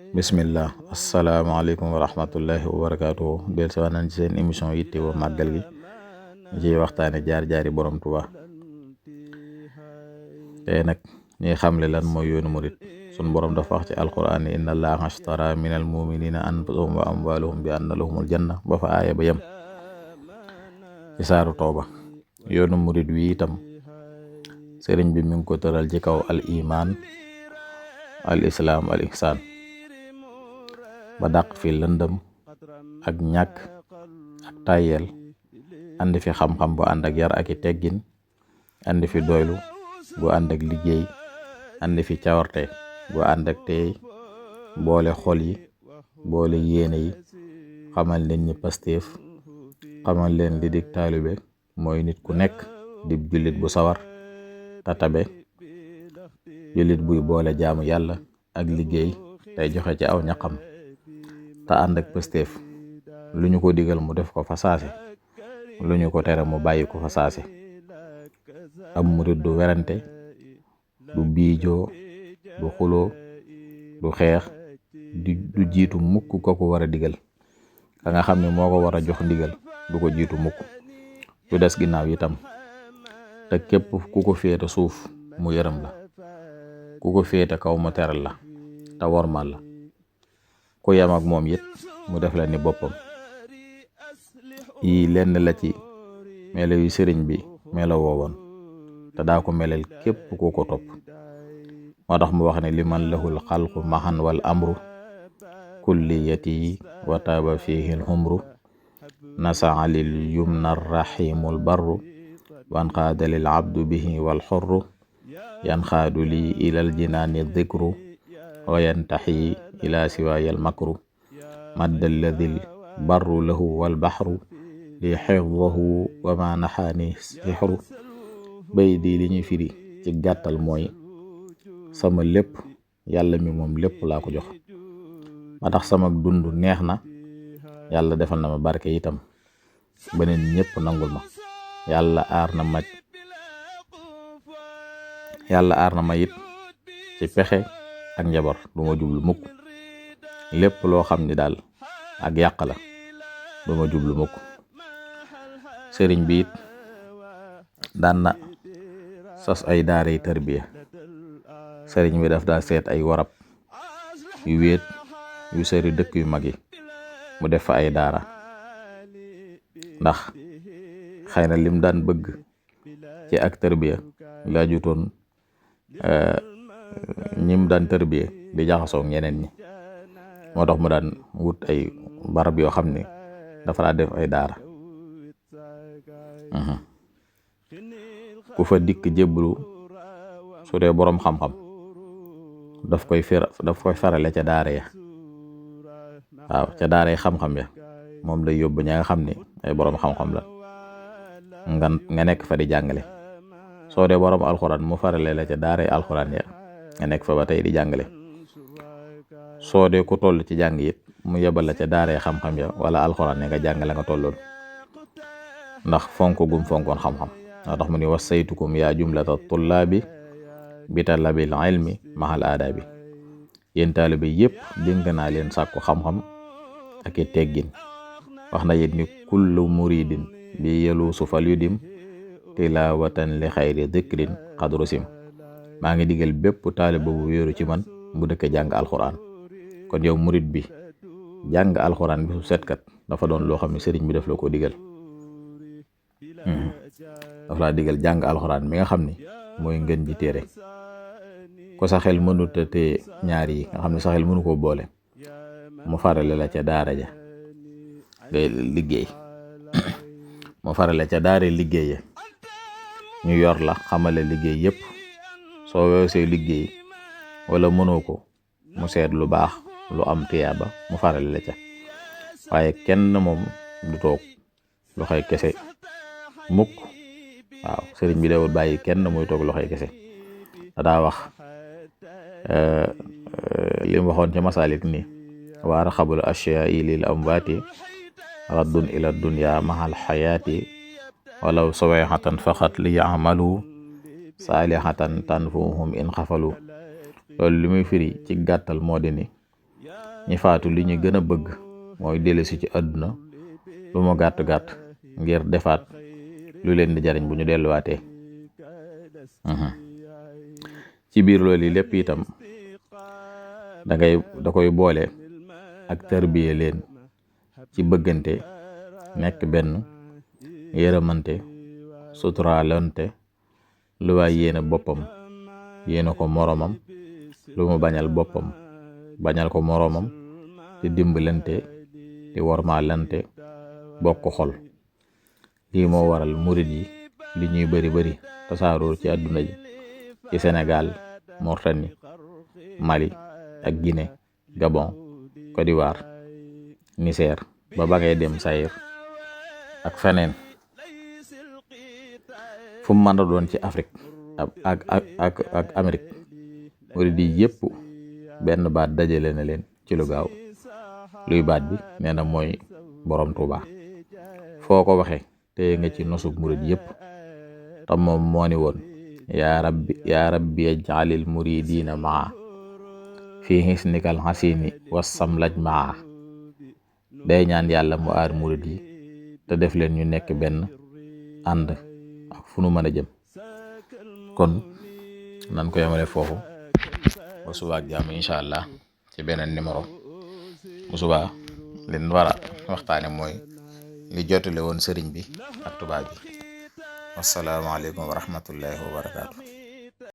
bismillah asalaamaaleykum wa rahmatullahi wa barakaatuhu del si nañ ci seen émission yitte woo màggal gi ñu ciy waxtaane jaar-jaari borom Tuuba tey nag ñuy xamle lan mooy yoonu murit. sun borom dafa wax ci alquran ni inna allaha ashtara minal muminina anfusahum wa amwaluhum bi anna lahumul janna ba fa aaya ba yem ci saaru Tawba. yoonu murit wi itam sëriñ bi mi ngi ko tëral ci kaw al iman al islaam al ihsaan ba dàq fi lëndëm ak ñàkk ak tàyyeel andi fi xam-xam bu ànd ak yar ak i teggin andi fi doylu bu ànd ak liggéey andi fi cawarte bu ànd ak tey boole xol yi boole yéene yi xamal leen ñi Pastef xamal leen li dig taalibe mooy nit ku nekk di jullit bu sawar te tabe jullit buy boole jaamu yàlla ak liggéey tey joxe ci aw ñaqam te ànd ak Pastef lu ñu ko digal mu def ko fa saase lu ñu ko tere mu bàyyi ko fa saase. am murit du werante du biijoo du xuloo du xeex du jiitu mukk ko war a digal ka nga xam ne moo ko war a jox ndigal du ko jiitu mukk du des ginnaaw itam te képp ku ko féete suuf mu yërëm la ku ko féete kaw mu teral la te wormal la ku yam ak moom it mu def la ni boppam. yi lenn la ci melo yu sëriñ bi melo woowoon te daa ko melel képp ku ko topp. moo tax mu wax ne liman lahul xalqu maxan wal amru kulliyati wa taaba fihi l humru nasaa lil yumna rahimul barru wan qaada lil abdu bihi wal xurru yan xaadu li ilal jinaani dhikru wa yantaxi ila siwaayal makru madda alladil barru lahu wal baxru li xifdahu wa ma naxaani sixru. bay di li ñuy firi ci gàttal mooy sama lépp yàlla mi moom lépp laa ko jox ma tax sama dund neex na yàlla defal na ma barke itam beneen ñëpp nangul ma yàlla aar na ma it ci pexe ak njabar du ma jublu mukk lépp loo xam ni daal ak yàq la du ma jublu mukk. sëriñ bi it daan na sos ay daaray tarbiya. sëriñ bi daf daa seet ay warab yu wéet yu sëri dëkk yu mag yi mu def fa ay daara ndax xëy na lim daan bëgg ci ak tarbiya laajutoon ñim daan tarbiya di jaxasoo ñeneen ñi moo tax mu daan wut ay barab yoo xam ne dafa daa def ay daara. ku fa dikk jébbalu su dee boroom xam-xam daf koy farale ca daara ya waaw ca daara yi xam-xam ya moom lay yóbbu ña nga xam ne ay boroom xam-xam la nga nekk fa di jàngale. soo dee boroom alxuraan mu farale la ca daara yi alxuraan ya nga nekk fa ba tey di jàngale. soo dee ku toll ci jàng it mu yebal la ca daara yi xam-xam ya wala alxuraan ya nga jàngale nga tolloon ndax fonk gum fonkoon xam-xam. moo tax mu ni wasaytukum yaa jumlata tullaabi bi talabil ilmi mahal aadaabi. yéen taalibe yépp dénk naa leen sàkku xam-xam ak i teggin. wax na it ni kullu muridin bi yeluusu fal yudim tilawatan li xayri dhikrin xadru sim. maa ngi digal bépp taalibe bu wéeru ci man bu dëkk jàng alxuraan. kon yow murid bi jàng alxuraan bi su setkat dafa doon loo xam ne sëriñ bi daf la ko digal. daf laa digal jàng alxuraan mi nga xam ne mooy ngën ji téere. ko sa xel mënut a téye ñaar yi nga xam ne sa xel mënu koo boole mu farale la ca daara ja ngay liggéey mu farale ca daara liggéey ya ñu yor la xamale liggéey yépp. soo weesee liggéey wala mënoo ko mu seet lu baax lu am tiyaaba mu farale la ca waaye kenn moom du toog loxoy kese mukk. waaw sëriñ bi dawul bàyyi kenn muy toog loxoy kese. daa wax li mu waxoon ca masaalik ni wa arxabul ashyaai lil amwaati raddun ila dunya mahal xayaati walaw sawayxatan faqat li yamalu saalihatan tanfuhum in xafalu. loolu li muy firi ci gàttal moo di ni ñi faatu li ñu gën a bëgg mooy dellusi ci àdduna lu mu gàtt-gàtt ngir defaat lu leen di jariñ bu ñu delluwaatee. ci biir loolu yi lépp itam da koy boole ak tarbiye leen ci bëggante, nekk benn, yërëmante, suturaalante, lu waay yéene boppam yéene ko moroomam, lu mu bañal boppam bañal ko moroomam, di dimbalante, di wormaalante, bokk xol. lii moo waral murit yi li ñuy bari tasaaroo ci àdduna ji, ci Sénégal, Mauritanie, Mali ak Guinée, Gabon, Côte d'Ivoire, Niger, ba ngay dem Zaïre ak feneen fu mu mën a doon ci Afrique ak Amérique. murid yi yépp benn baat dajale na leen ci lu gaaw. luy baat bi nee na mooy borom Tuuba. foo ko waxe téye nga ci nosub murid yépp. te moom moo ni woon yaa rabbi yaj'alil muridina maa fi hisnikal hasini wassamlaj maa. day ñaan yàlla mu aar murid yi te def leen ñu nekk benn, ànd ak fu nu mën a jëm. kon nan ko yemale foofu ba suba ak jàmm incha allah ci beneen numéro. bu suba li ñu war a waxtaane mooy li jotale woon sëriñ bi ak tubaab bi. wasalaamaaleykum wa rahmatullahi wa barakaatu.